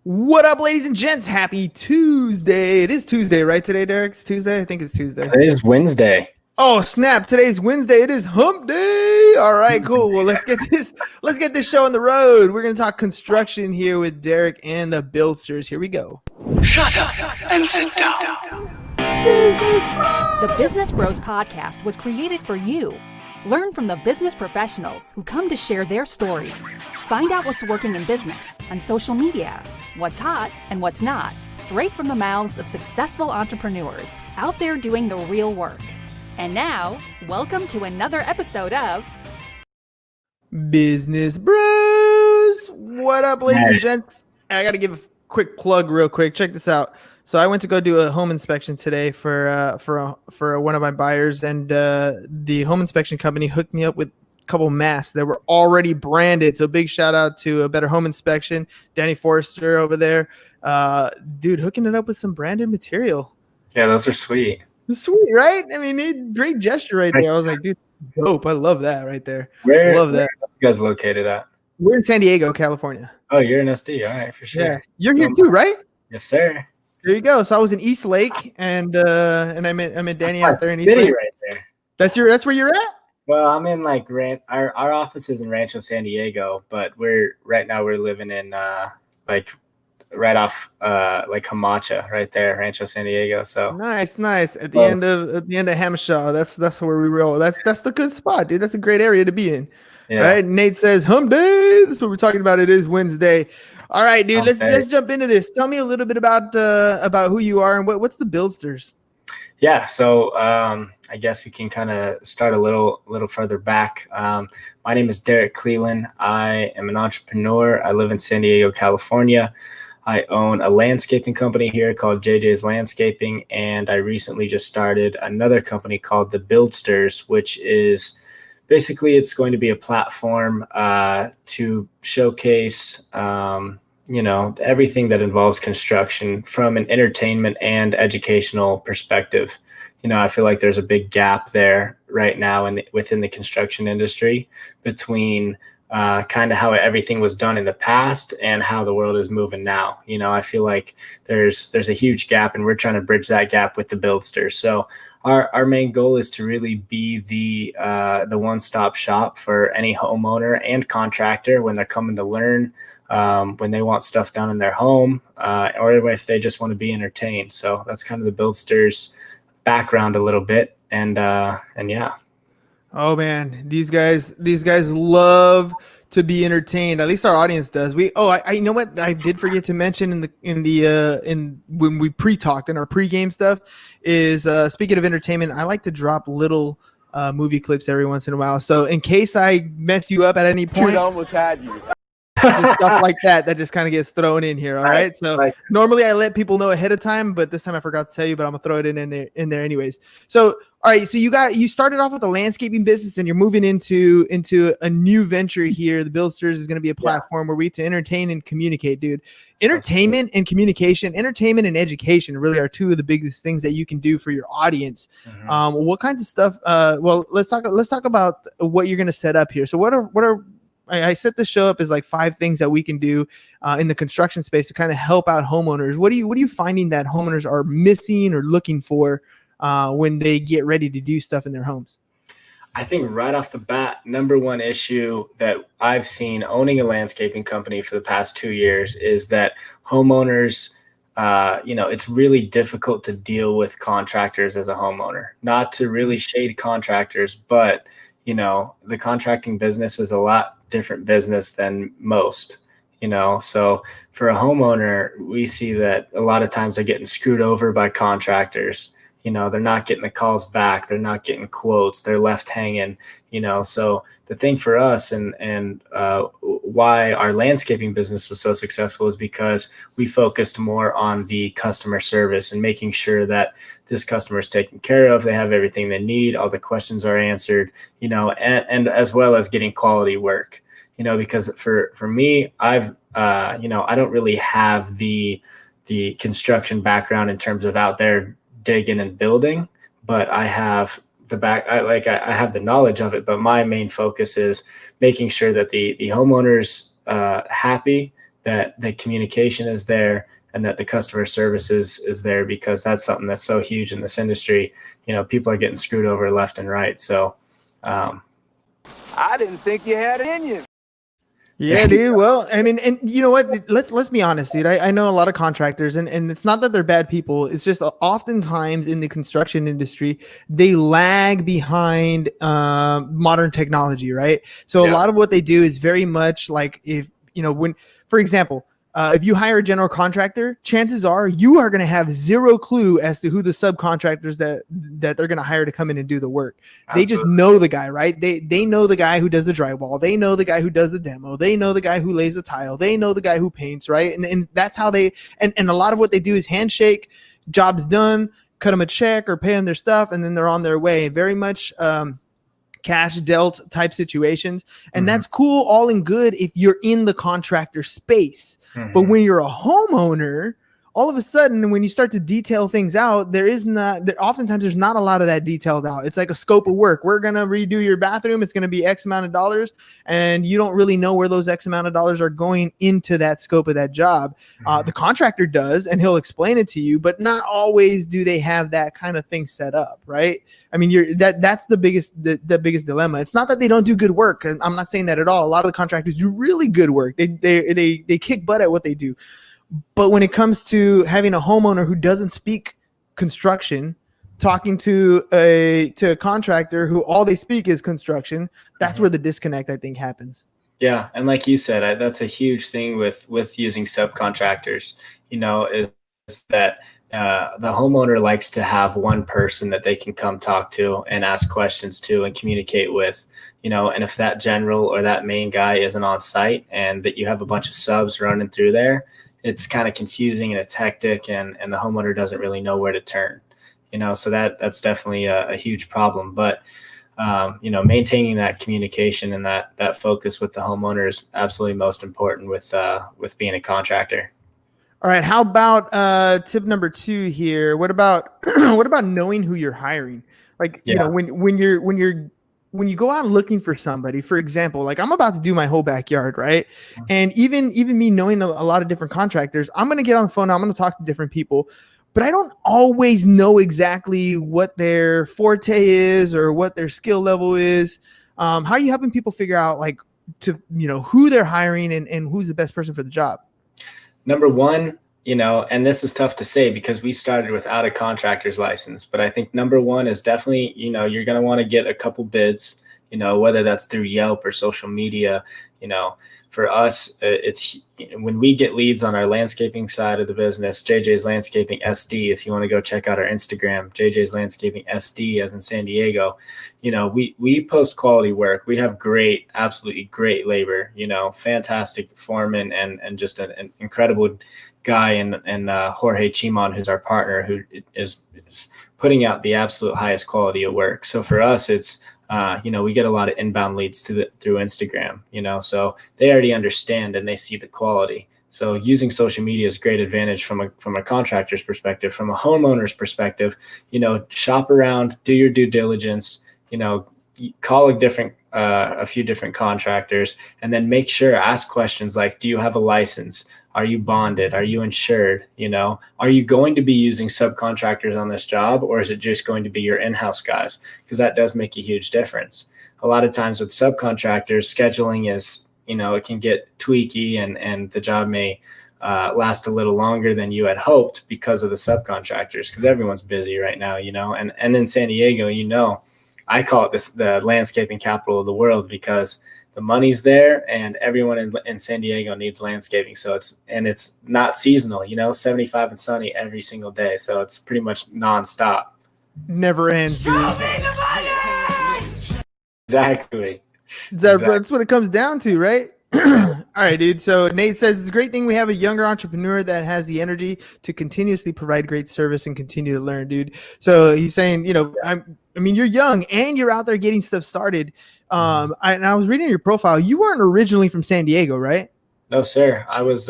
What up, ladies and gents? Happy Tuesday. It is Tuesday, right? Today, Derek? It's Tuesday? I think it's Tuesday. Today's Wednesday. Oh, snap. Today's Wednesday. It is hump day. All right, cool. Well, let's get this show on the road. We're going to talk construction here with Derek and the Buildsters. Here we go. Shut up and sit down. The Business Bros Podcast was created for you. Learn from the business professionals who come to share their stories. Find out what's working in business and social media, what's hot and what's not, straight from the mouths of successful entrepreneurs out there doing the real work. And now, welcome to another episode of Business Bros. What up, ladies and gents? I got to give a quick plug real quick. Check this out. So I went to go do a home inspection today for one of my buyers, and the home inspection company hooked me up with a couple masks that were already branded. So big shout out to A Better Home Inspection, Danny Forrester over there, dude, hooking it up with some branded material. Yeah, those are sweet. Sweet, right? I mean, great gesture right there. I was like, dude, dope. I love that right there. Where love that. are you guys located at? We're in San Diego, California. Oh, you're in SD. All right, for sure. Yeah, you're here too, right? Yes, sir. There you go. So I was in East Lake, and I met Danny out there in East City Lake. right there. That's where you're at? Well, I'm in like our office is in Rancho San Diego, but we're living in like right off like Camacha right there, Rancho San Diego. So nice. At the end of Hamishaw. That's where we roll. That's the good spot, dude. That's a great area to be in. Yeah. Right? Nate says hump day. That's what we're talking about. It is Wednesday. All right, dude. Let's jump into this. Tell me a little bit about who you are and what's the Buildsters. Yeah, so I guess we can kind of start a little further back. My name is Derek Clelan. I am an entrepreneur. I live in San Diego, California. I own a landscaping company here called JJ's Landscaping, and I recently just started another company called the Buildsters, which is basically it's going to be a platform to showcase everything that involves construction from an entertainment and educational perspective. I feel like there's a big gap there right now within the construction industry between kind of how everything was done in the past and how the world is moving now. I feel like there's a huge gap, and we're trying to bridge that gap with the Buildsters. So our main goal is to really be the one-stop shop for any homeowner and contractor when they're coming to learn, when they want stuff done in their home, or if they just want to be entertained. So that's kind of the Buildsters background a little bit, and yeah. Oh man, these guys love to be entertained. At least our audience does. I you know what I did forget to mention in when we pre-talked in our pre-game stuff is speaking of entertainment, I like to drop little movie clips every once in a while. So in case I mess you up at any point, dude, I almost had you. Just stuff like that just kind of gets thrown in here. All right. So normally I let people know ahead of time, but this time I forgot to tell you, but I'm gonna throw it in there anyways. So, all right. So you started off with a landscaping business and you're moving into a new venture here. The Buildsters is going to be a platform where we to entertain and communicate, dude. Entertainment and communication, entertainment and education really are two of the biggest things that you can do for your audience. Mm-hmm. What kinds of stuff? Well, let's talk about what you're going to set up here. So what are I set the show up as like 5 things that we can do in the construction space to kind of help out homeowners. What are you finding that homeowners are missing or looking for when they get ready to do stuff in their homes? I think right off the bat, number one issue that I've seen owning a landscaping company for the past 2 years is that homeowners, it's really difficult to deal with contractors as a homeowner. Not to really shade contractors, but the contracting business is a lot different business than most, so for a homeowner, we see that a lot of times they're getting screwed over by contractors. They're not getting the calls back. They're not getting quotes. They're left hanging, so the thing for us and why our landscaping business was so successful is because we focused more on the customer service and making sure that this customer is taken care of. They have everything they need. All the questions are answered, and as well as getting quality work, because for me, I don't really have the construction background in terms of out there digging and building, but I have I have the knowledge of it, but my main focus is making sure that the homeowner's happy, that the communication is there and that the customer service is there, because that's something that's so huge in this industry. People are getting screwed over left and right. So I didn't think you had it in you. Yeah, dude. Well, I mean, and you know what? Let's be honest, dude. I know a lot of contractors, and it's not that they're bad people. It's just oftentimes in the construction industry, they lag behind modern technology, right? So a lot of what they do is very much like for example, if you hire a general contractor, chances are you are going to have zero clue as to who the subcontractors that they're going to hire to come in and do the work. Absolutely. They just know the guy, right? They know the guy who does the drywall. They know the guy who does the demo. They know the guy who lays the tile. They know the guy who paints, right? And that's how they and a lot of what they do is handshake, job's done, cut them a check or pay them their stuff, and then they're on their way. Very much cash dealt type situations. And that's cool, all in good if you're in the contractor space. But when you're a homeowner, all of a sudden, when you start to detail things out, oftentimes there's not a lot of that detailed out. It's like a scope of work. We're going to redo your bathroom. It's going to be X amount of dollars. And you don't really know where those X amount of dollars are going into that scope of that job. The contractor does, and he'll explain it to you, but not always do they have that kind of thing set up, right? I mean, that's the biggest dilemma. It's not that they don't do good work. And I'm not saying that at all. A lot of the contractors do really good work. They kick butt at what they do. But when it comes to having a homeowner who doesn't speak construction, talking to a contractor who all they speak is construction, that's where the disconnect, I think, happens. Yeah, and like you said, that's a huge thing with using subcontractors. Is that the homeowner likes to have one person that they can come talk to and ask questions to and communicate with. And if that general or that main guy isn't on site and that you have a bunch of subs running through there, it's kind of confusing and it's hectic, and the homeowner doesn't really know where to turn, so that's definitely a huge problem. But, maintaining that communication and that focus with the homeowner is absolutely most important with being a contractor. All right. How about tip number 2 here? What about knowing who you're hiring? Like, when you go out looking for somebody, for example, like I'm about to do my whole backyard, right? And even me knowing a lot of different contractors, I'm going to get on the phone. I'm going to talk to different people, but I don't always know exactly what their forte is or what their skill level is. How are you helping people figure out who they're hiring and who's the best person for the job? Number one, and this is tough to say because we started without a contractor's license, but I think number one is definitely, you're going to want to get a couple bids, whether that's through Yelp or social media. For us, it's when we get leads on our landscaping side of the business, JJ's Landscaping SD. If you want to go check out our Instagram, JJ's Landscaping SD, as in San Diego, we post quality work. We have absolutely great labor, fantastic foreman and just an incredible guy and Jorge Chimon, who's our partner, who is putting out the absolute highest quality of work. So for us, it's we get a lot of inbound leads through Instagram, so they already understand and they see the quality. So using social media is a great advantage from a contractor's perspective. From a homeowner's perspective, shop around, do your due diligence, call a few different contractors, and then ask questions like, do you have a license? Are you bonded? Are you insured? Are you going to be using subcontractors on this job, or is it just going to be your in-house guys? Because that does make a huge difference. A lot of times with subcontractors, scheduling is, it can get tweaky and the job may last a little longer than you had hoped because of the subcontractors, because everyone's busy right now, and in San Diego, I call it the landscaping capital of the world because the money's there and everyone in San Diego needs landscaping. So it's not seasonal, 75 and sunny every single day. So it's pretty much nonstop. Never ends, dude. Exactly. That's what it comes down to, right? All right, dude. So Nate says it's a great thing we have a younger entrepreneur that has the energy to continuously provide great service and continue to learn, dude. So he's saying, you're young and you're out there getting stuff started. I was reading your profile. You weren't originally from San Diego, right? No, sir. I was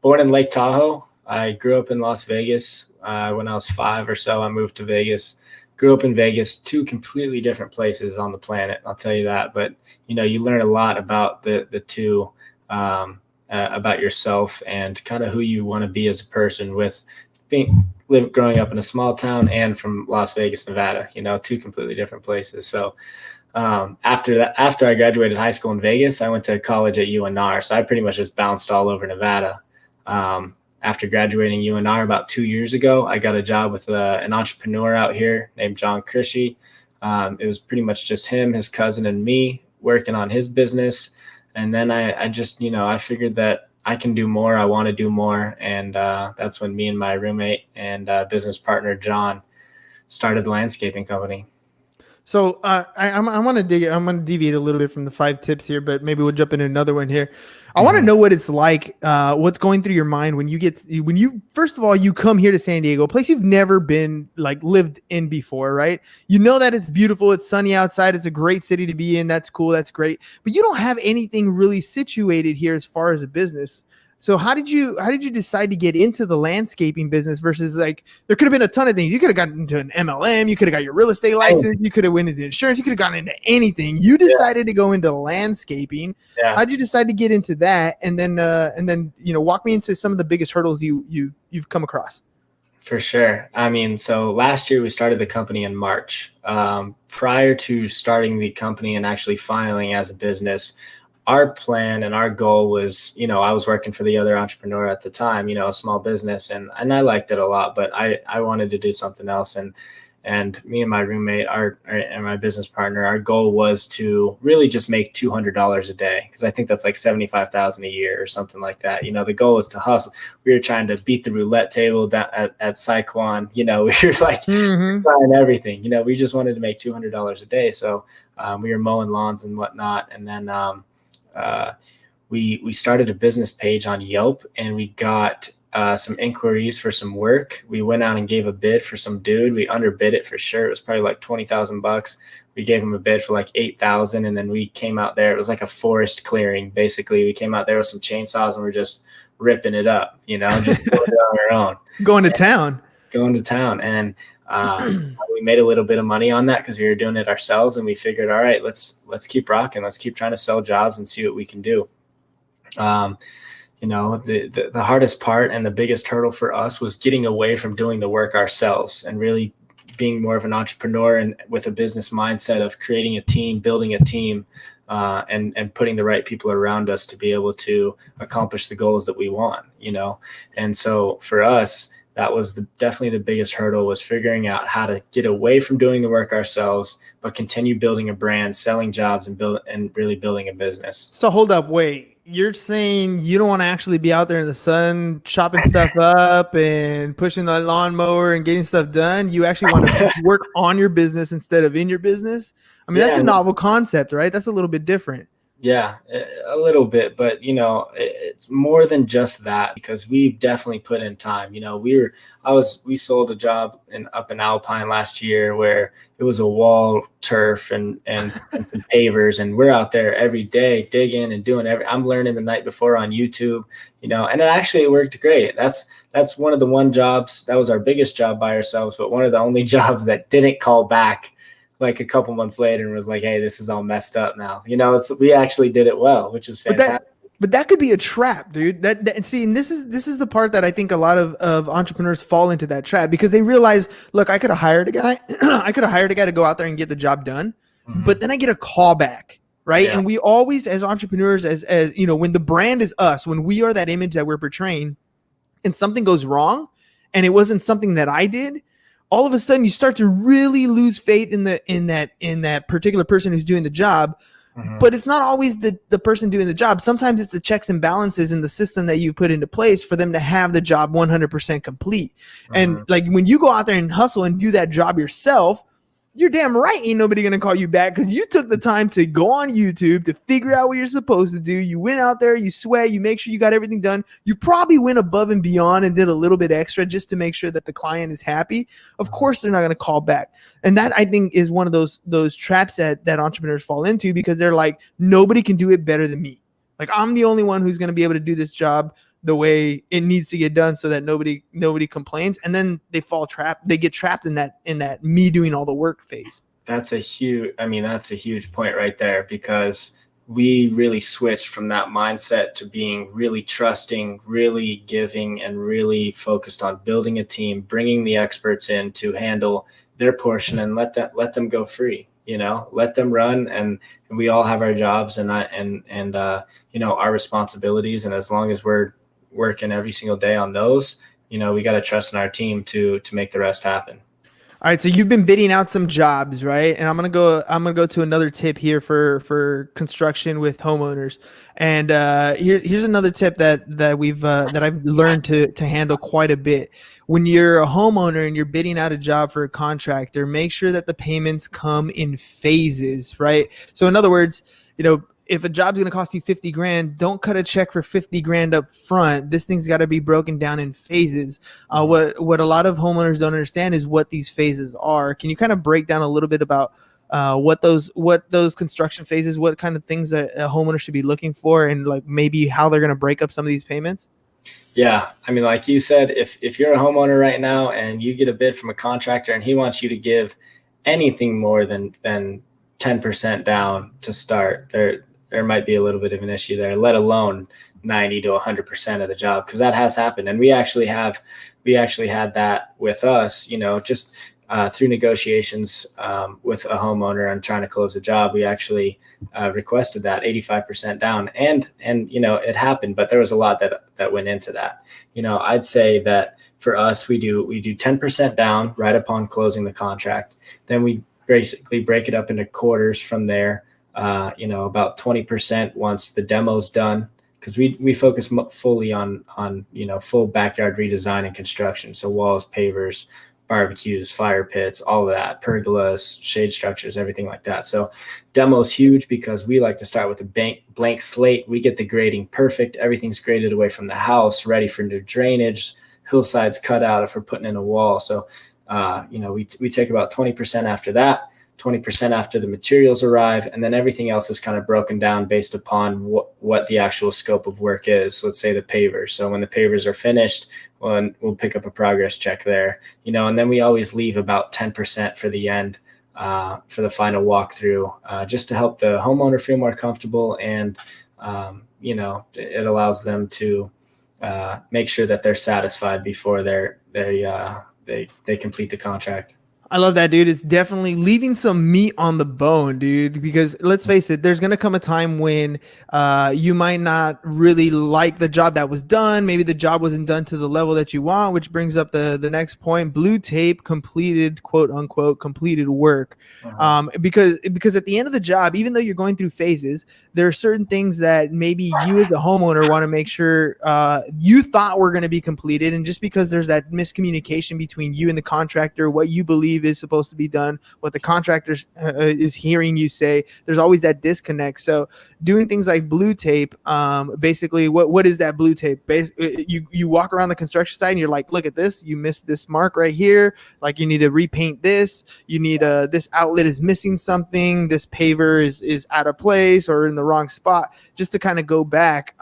born in Lake Tahoe. I grew up in Las Vegas. When I was 5 or so, I moved to Vegas. Grew up in Vegas, 2 completely different places on the planet. I'll tell you that. But, you learn a lot about the two about yourself and kind of who you want to be as a person with growing up in a small town and from Las Vegas, Nevada, two completely different places. So after I graduated high school in Vegas, I went to college at UNR. So I pretty much just bounced all over Nevada. After graduating UNR about 2 years ago, I got a job with an entrepreneur out here named John Krishy. It was pretty much just him, his cousin, and me working on his business. And then I just, I figured that I can do more. I want to do more. And that's when me and my roommate and business partner, John, started the landscaping company. So I'm going to deviate a little bit from the 5 tips here, but maybe we'll jump into another one here. I want to know what it's like, what's going through your mind when you first of all, you come here to San Diego, a place you've never been lived in before, right? You know that it's beautiful. It's sunny outside. It's a great city to be in. That's cool. That's great. But you don't have anything really situated here as far as a business. So how did you decide to get into the landscaping business versus there could have been a ton of things. You could have gotten into an MLM. You could have got your real estate license. You could have went into insurance. You could have gotten into anything. You decided to go into landscaping. Yeah. How did you decide to get into that? And then walk me into some of the biggest hurdles you've come across. For sure. So last year we started the company in March. Prior to starting the company and actually filing as a business, our plan and our goal was, I was working for the other entrepreneur at the time, a small business, and I liked it a lot, but I wanted to do something else. And me and my roommate, and my business partner, our goal was to really just make $200 a day. Cause I think that's like $75,000 a year or something like that. The goal was to hustle. We were trying to beat the roulette table down at Saquon. We were trying everything, we just wanted to make $200 a day. So we were mowing lawns and whatnot. And then, we started a business page on Yelp, and we got some inquiries for some work. We went out and gave a bid for some dude. We underbid it for sure. It was probably like $20,000. We gave him a bid for like $8,000, and then we came out there. It was like a forest clearing. Basically, we came out there with some chainsaws and we're just ripping it up. Just going it on our own. Going to town. And we made a little bit of money on that because we were doing it ourselves, and we figured, all right, let's keep rocking. Let's keep trying to sell jobs and see what we can do. The hardest part and the biggest hurdle for us was getting away from doing the work ourselves and really being more of an entrepreneur and with a business mindset of creating a team, building a team, and putting the right people around us to be able to accomplish the goals that we want, And so for us, that was definitely the biggest hurdle, was figuring out how to get away from doing the work ourselves, but continue building a brand, selling jobs, and really building a business. So hold up, wait. You're saying you don't want to actually be out there in the sun chopping stuff up and pushing the lawnmower and getting stuff done. You actually want to work on your business instead of in your business. That's a novel concept, right? That's a little bit different. Yeah, a little bit, but it's more than just that, because we've definitely put in time. We sold a job up in Alpine last year where it was a wall, turf, and some pavers, and we're out there every day digging and doing I'm learning the night before on YouTube, and it worked great. That's one of the jobs that was our biggest job by ourselves, but one of the only jobs that didn't call back like a couple months later and was like, hey, this is all messed up now. We actually did it well, which is fantastic. But that could be a trap, dude. And this is the part that I think a lot of entrepreneurs fall into, that trap, because they realize, look, I could have hired a guy. I could have hired a guy to go out there and get the job done, but then I get a call back, right? Yeah. And we always, as entrepreneurs, as when the brand is us, when we are that image that we're portraying, and something goes wrong, and it wasn't something that I did, all of a sudden you start to really lose faith in that particular person who's doing the job. But it's not always the person doing the job. Sometimes it's the checks and balances in the system that you put into place for them to have the job 100% complete. And when you go out there and hustle and do that job yourself, you're damn right ain't nobody going to call you back, because you took the time to go on YouTube to figure out what you're supposed to do. You went out there, you sweat, you make sure you got everything done. You probably went above and beyond and did a little bit extra just to make sure that the client is happy. Of course, they're not going to call back. And that, I think, is one of those traps that entrepreneurs fall into, because they're like, nobody can do it better than me. Like, I'm the only one who's going to be able to do this job the way it needs to get done so that nobody complains. And then they get trapped in that me doing all the work phase. That's a huge point right there, because we really switched from that mindset to being really trusting, really giving, and really focused on building a team, bringing the experts in to handle their portion and let them go free, let them run. And we all have our jobs and our responsibilities. And as long as we're working every single day on those, we got to trust in our team to make the rest happen. All right, so you've been bidding out some jobs, right? And I'm gonna go to another tip here for construction with homeowners. And here's another tip that I've learned to handle quite a bit. When you're a homeowner and you're bidding out a job for a contractor, make sure that the payments come in phases, right? So in other words, if a job's going to cost you 50 grand, don't cut a check for 50 grand up front. This thing's got to be broken down in phases. What a lot of homeowners don't understand is what these phases are. Can you kind of break down a little bit about what those construction phases, what kind of things that a homeowner should be looking for, and like maybe how they're going to break up some of these payments? Yeah. I mean, like you said, if you're a homeowner right now and you get a bid from a contractor and he wants you to give anything more than 10% down to start, there might be a little bit of an issue there, let alone 90 to 100% of the job, because that has happened. And we actually had that with us, just through negotiations with a homeowner and trying to close a job. We actually requested that 85% down, and it happened, but there was a lot that went into that. I'd say that for us, we do 10% down right upon closing the contract. Then we basically break it up into quarters from there. About 20% once the demo's done, because we focus fully on full backyard redesign and construction. So walls, pavers, barbecues, fire pits, all of that, pergolas, shade structures, everything like that. So demo's huge because we like to start with a blank slate. We get the grading perfect. Everything's graded away from the house, ready for new drainage, hillsides cut out if we're putting in a wall. So, we take about 20% after that. 20% after the materials arrive, and then everything else is kind of broken down based upon what the actual scope of work is. Let's say the pavers. So when the pavers are finished, we'll pick up a progress check there, and then we always leave about 10% for the end, for the final walkthrough, just to help the homeowner feel more comfortable. And, it allows them to make sure that they're satisfied before they complete the contract. I love that, dude. It's definitely leaving some meat on the bone, dude, because let's face it, there's going to come a time when you might not really like the job that was done. Maybe the job wasn't done to the level that you want, which brings up the next point: blue tape completed, quote unquote, completed work. Because at the end of the job, even though you're going through phases, there are certain things that maybe you as a homeowner want to make sure you thought were going to be completed. And just because there's that miscommunication between you and the contractor, what you believe is supposed to be done, what the contractor is hearing you say, there's always that disconnect. So doing things like blue tape, basically what is that blue tape? You walk around the construction site and you're like, look at this, you missed this mark right here, like you need to repaint this, you need this outlet is missing something, this paver is out of place or in the wrong spot, just to kind of go back.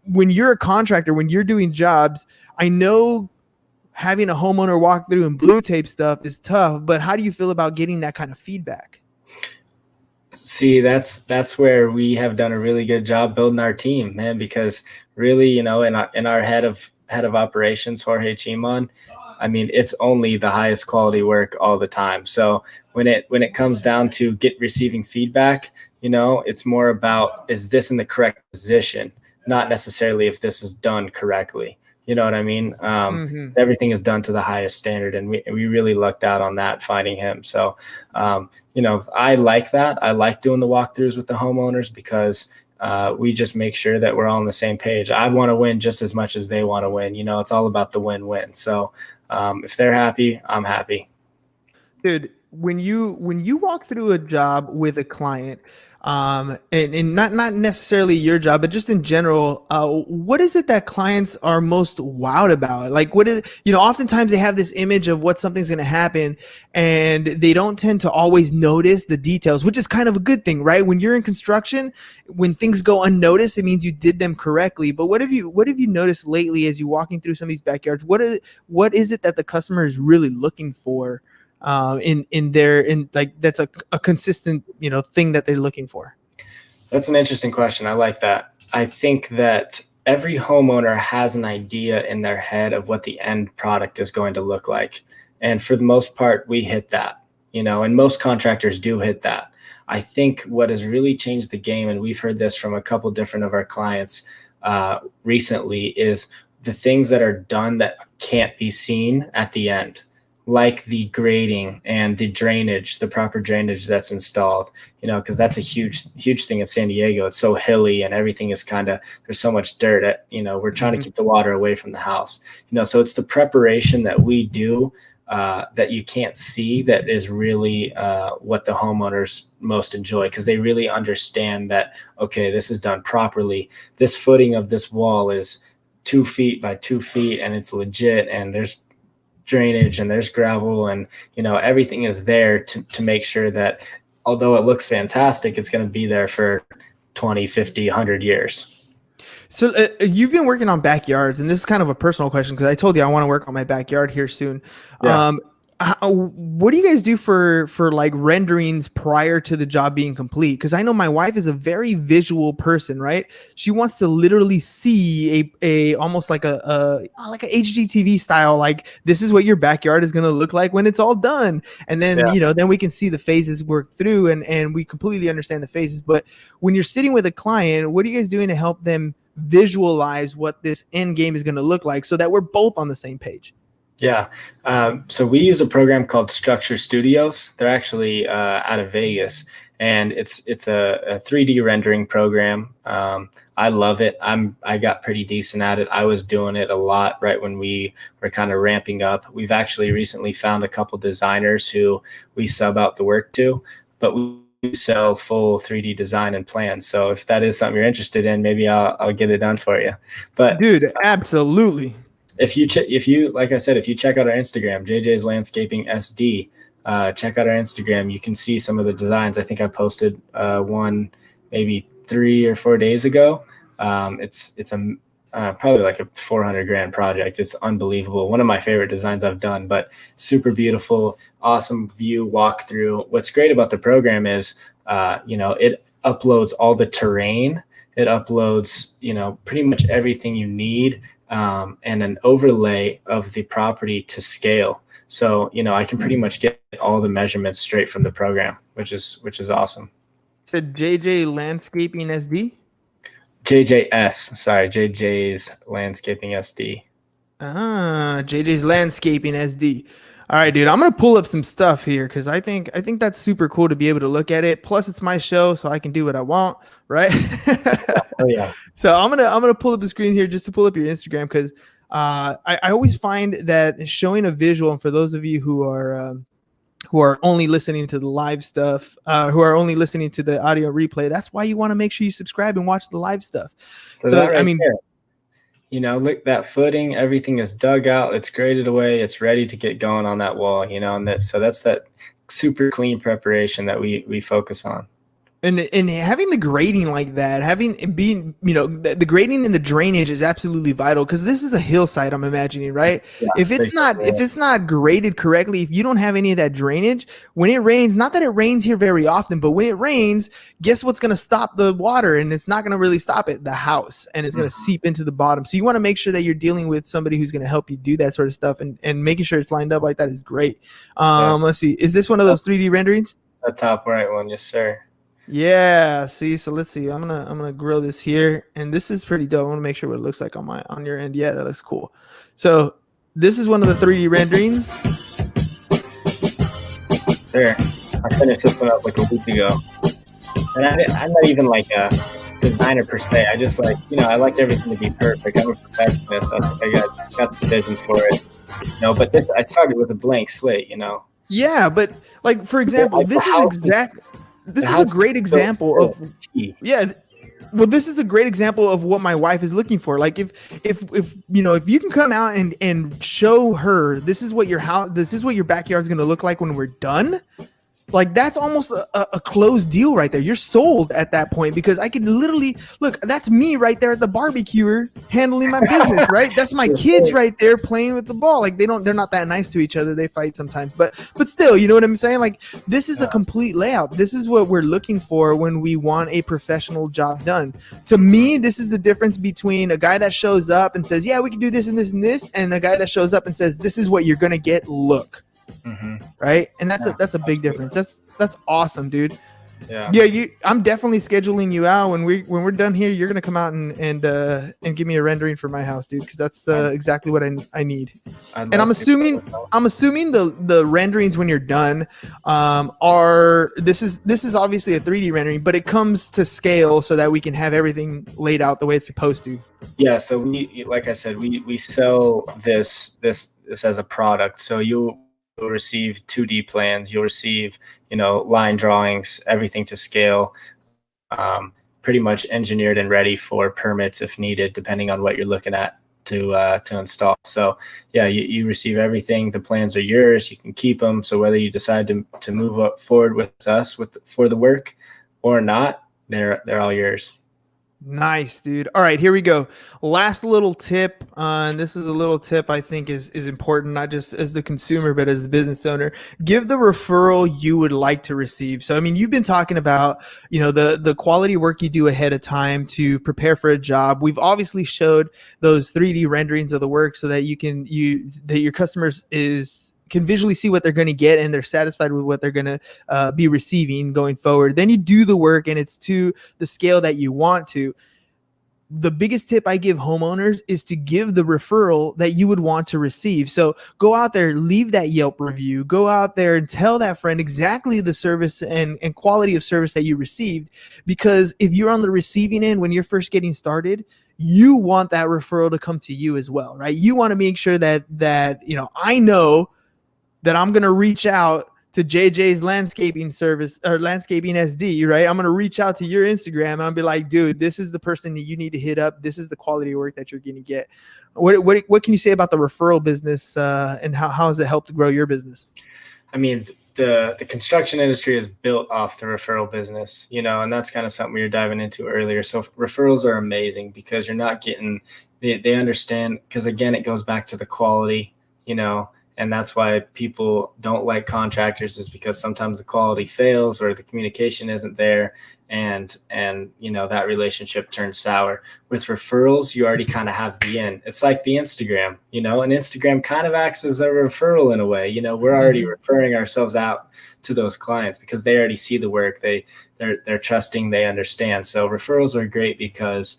When you're a contractor, when you're doing jobs, I know having a homeowner walk through and blue tape stuff is tough, but how do you feel about getting that kind of feedback? See, that's where we have done a really good job building our team, man, because really, in our head of operations, Jorge Chimon, I mean, it's only the highest quality work all the time. So when it comes down to receiving feedback, it's more about, is this in the correct position? Not necessarily if this is done correctly. You know what I mean? Everything is done to the highest standard, and we really lucked out on that, finding him. So, I like that. I like doing the walkthroughs with the homeowners because we just make sure that we're all on the same page. I want to win just as much as they want to win. It's all about the win-win. So if they're happy, I'm happy. Dude, when you walk through a job with a client, and not necessarily your job, but just in general, what is it that clients are most wowed about? Like, what is, oftentimes they have this image of what something's going to happen, and they don't tend to always notice the details, which is kind of a good thing, right? When you're in construction, when things go unnoticed, it means you did them correctly. But what have you noticed lately as you're walking through some of these backyards? What is it that the customer is really looking for? That's a consistent, thing that they're looking for? That's an interesting question. I like that. I think that every homeowner has an idea in their head of what the end product is going to look like. And for the most part, we hit that, and most contractors do hit that. I think what has really changed the game, and we've heard this from a couple different of our clients recently, is the things that are done that can't be seen at the end, like the grading and the drainage, the proper drainage that's installed, because that's a huge thing in San Diego. It's so hilly and everything is there's so much dirt we're trying to keep the water away from the house, so it's the preparation that we do that you can't see that is really what the homeowners most enjoy, because they really understand that, okay, this is done properly. This footing of this wall is 2 feet by 2 feet and it's legit, and there's drainage and there's gravel, and everything is there to make sure that although it looks fantastic, it's going to be there for 20, 50, 100 years. So you've been working on backyards, and this is kind of a personal question because I told you I want to work on my backyard here soon. Yeah. What do you guys do for like renderings prior to the job being complete? Because I know my wife is a very visual person, right? She wants to literally see a almost like a HGTV style, like this is what your backyard is going to look like when it's all done. And then, then we can see the phases work through and we completely understand the phases. But when you're sitting with a client, what are you guys doing to help them visualize what this end game is going to look like so that we're both on the same page? Yeah. So we use a program called Structure Studios. They're actually out of Vegas, and it's a 3D rendering program. I love it. I got pretty decent at it. I was doing it a lot right when we were kind of ramping up. We've actually recently found a couple designers who we sub out the work to, but we sell full 3D design and plans. So if that is something you're interested in, maybe I'll get it done for you. But dude, absolutely. If you like I said, if you check out our Instagram, JJ's Landscaping SD, check out our Instagram. You can see some of the designs. I think I posted one maybe 3 or 4 days ago. It's probably like a $400,000 project. It's unbelievable. One of my favorite designs I've done, but super beautiful, awesome view walkthrough. What's great about the program is, it uploads all the terrain. It uploads, pretty much everything you need. And an overlay of the property to scale. So, I can pretty much get all the measurements straight from the program, which is awesome. Said JJ Landscaping SD? JJ's Landscaping SD. JJ's Landscaping SD. All right, dude, I'm going to pull up some stuff here because I think that's super cool to be able to look at it. Plus, it's my show, so I can do what I want, right? Oh, yeah. So I'm gonna pull up the screen here just to pull up your Instagram because I always find that showing a visual, and for those of you who are only listening to the live stuff, who are only listening to the audio replay, that's why you want to make sure you subscribe and watch the live stuff. So right, I mean. There. Look, that footing, everything is dug out. It's graded away. It's ready to get going on that wall, and that's that super clean preparation that we focus on. And having the grading like that, the grading and the drainage is absolutely vital because this is a hillside, I'm imagining, right? Yeah, if it's not graded correctly, if you don't have any of that drainage, when it rains, not that it rains here very often, but when it rains, guess what's going to stop the water? And it's not going to really stop it, the house, and it's going to seep into the bottom. So you want to make sure that you're dealing with somebody who's going to help you do that sort of stuff, and making sure it's lined up like that is great. Let's see. Is this one of those 3D renderings? The top right one, yes, sir. Yeah, see, so let's see. I'm gonna grill this here, and this is pretty dope. I want to make sure what it looks like on your end. Yeah, that looks cool. So this is one of the 3D renderings. There, I finished this one up like a week ago, and I'm not even like a designer per se. I just I like everything to be perfect. I'm a perfectionist. I got the vision for it, But I started with a blank slate, Yeah, but like for example, this is a great example of this is a great example of what my wife is looking for. Like if you can come out and show her this is what your backyard is going to look like when we're done, Like that's almost a closed deal right there. You're sold at that point because I can literally look. That's me right there at the barbecuer handling my business, right? That's my kids right there playing with the ball. Like they're not that nice to each other. They fight sometimes, but still, you know what I'm saying? Like this is a complete layout. This is what we're looking for when we want a professional job done. To me, this is the difference between a guy that shows up and says, "Yeah, we can do this and this and this," and a guy that shows up and says, "This is what you're gonna get. Look." Right, and that's a big difference. That's awesome, dude. Yeah. I'm definitely scheduling you out when we're done here. You're gonna come out and give me a rendering for my house, dude, because that's exactly what I need. And I'm assuming the renderings when you're done are this is obviously a 3D rendering, but it comes to scale so that we can have everything laid out the way it's supposed to. Yeah. So we, like I said, we sell this as a product. So you'll receive 2D plans, you'll receive, line drawings, everything to scale, pretty much engineered and ready for permits if needed, depending on what you're looking at to install. So yeah, you receive everything. The plans are yours. You can keep them. So whether you decide to move forward with us for the work or not, they're all yours. Nice, dude. All right, here we go. Last little tip. And this is a little tip I think is important, not just as the consumer, but as the business owner. Give the referral you would like to receive. So, I mean, you've been talking about, the quality work you do ahead of time to prepare for a job. We've obviously showed those 3D renderings of the work so that that your customers can visually see what they're going to get and they're satisfied with what they're going to be receiving going forward. Then you do the work and it's to the scale that you want to. The biggest tip I give homeowners is to give the referral that you would want to receive. So go out there, leave that Yelp review, go out there and tell that friend exactly the service and quality of service that you received. Because if you're on the receiving end, when you're first getting started, you want that referral to come to you as well, right? You want to make sure that I know that I'm going to reach out to JJ's landscaping service or landscaping SD, right? I'm going to reach out to your Instagram and I'll be like, dude, this is the person that you need to hit up. This is the quality of work that you're going to get. What can you say about the referral business and how has it helped to grow your business? I mean, the construction industry is built off the referral business, and that's kind of something we were diving into earlier. So referrals are amazing because you're not getting, they understand, because again, it goes back to the quality, and that's why people don't like contractors, is because sometimes the quality fails or the communication isn't there, and that relationship turns sour. With referrals, you already kind of have the in. It's like the Instagram, and Instagram kind of acts as a referral in a way. We're already referring ourselves out to those clients because they already see the work. They're trusting, they understand. So referrals are great because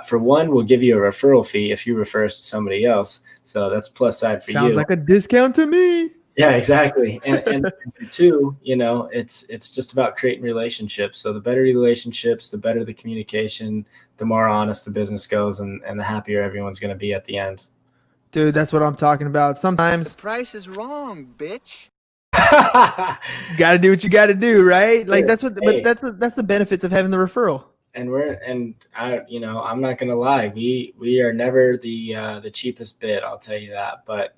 for one, we'll give you a referral fee if you refer us to somebody else. So that's plus side for you. Sounds like a discount to me. Yeah, exactly. And for two, it's just about creating relationships. So the better relationships, the better the communication, the more honest the business goes, and the happier everyone's going to be at the end. Dude, that's what I'm talking about. Sometimes the price is wrong, bitch. You got to do what you got to do, right? Like that's the benefits of having the referral. And I'm not gonna lie, we are never the cheapest bid, I'll tell you that. But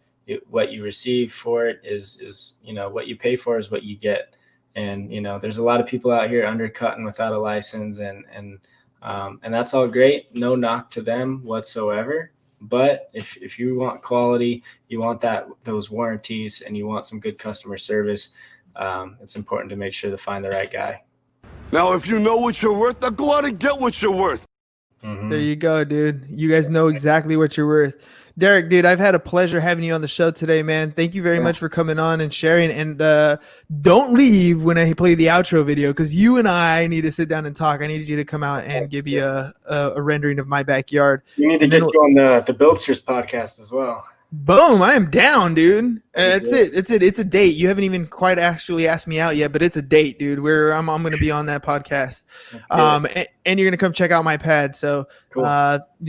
what you receive for it is what you pay for is what you get. And there's a lot of people out here undercutting without a license, and that's all great. No knock to them whatsoever. But if you want quality, you want those warranties, and you want some good customer service, it's important to make sure to find the right guy. Now, if you know what you're worth, now go out and get what you're worth. Mm-hmm. There you go, dude. You guys know exactly what you're worth. Derek, dude, I've had a pleasure having you on the show today, man. Thank you very much for coming on and sharing. And don't leave when I play the outro video, because you and I need to sit down and talk. I need you to come out and give you a rendering of my backyard. You need to get you on the Buildsters podcast as well. Boom, I am down, dude. It's a date. You haven't even quite actually asked me out yet, but it's a date, dude. I'm going to be on that podcast. And you're going to come check out my pad. So cool.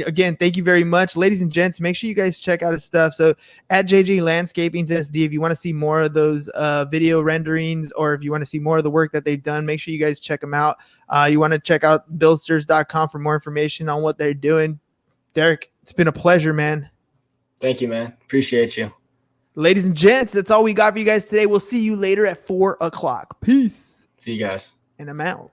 Again, thank you very much, ladies and gents. Make sure you guys check out his stuff. So at JJ Landscaping SD, if you want to see more of those video renderings, or if you want to see more of the work that they've done, make sure you guys check them out. You want to check out buildsters.com for more information on what they're doing. Derek, it's been a pleasure, man. Thank you, man. Appreciate you. Ladies and gents, that's all we got for you guys today. We'll see you later at 4:00. Peace. See you guys. And I'm out.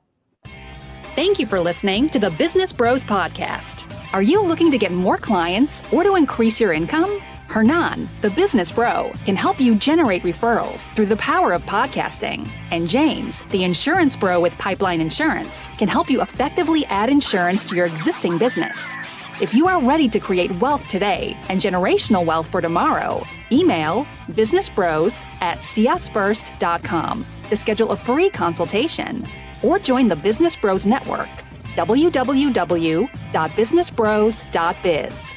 Thank you for listening to the Business Bros Podcast. Are you looking to get more clients or to increase your income? Hernan, the business bro, can help you generate referrals through the power of podcasting. And James, the insurance bro with Pipeline Insurance, can help you effectively add insurance to your existing business. If you are ready to create wealth today and generational wealth for tomorrow, email businessbros@seeusfirst.com to schedule a free consultation or join the Business Bros Network, www.businessbros.biz.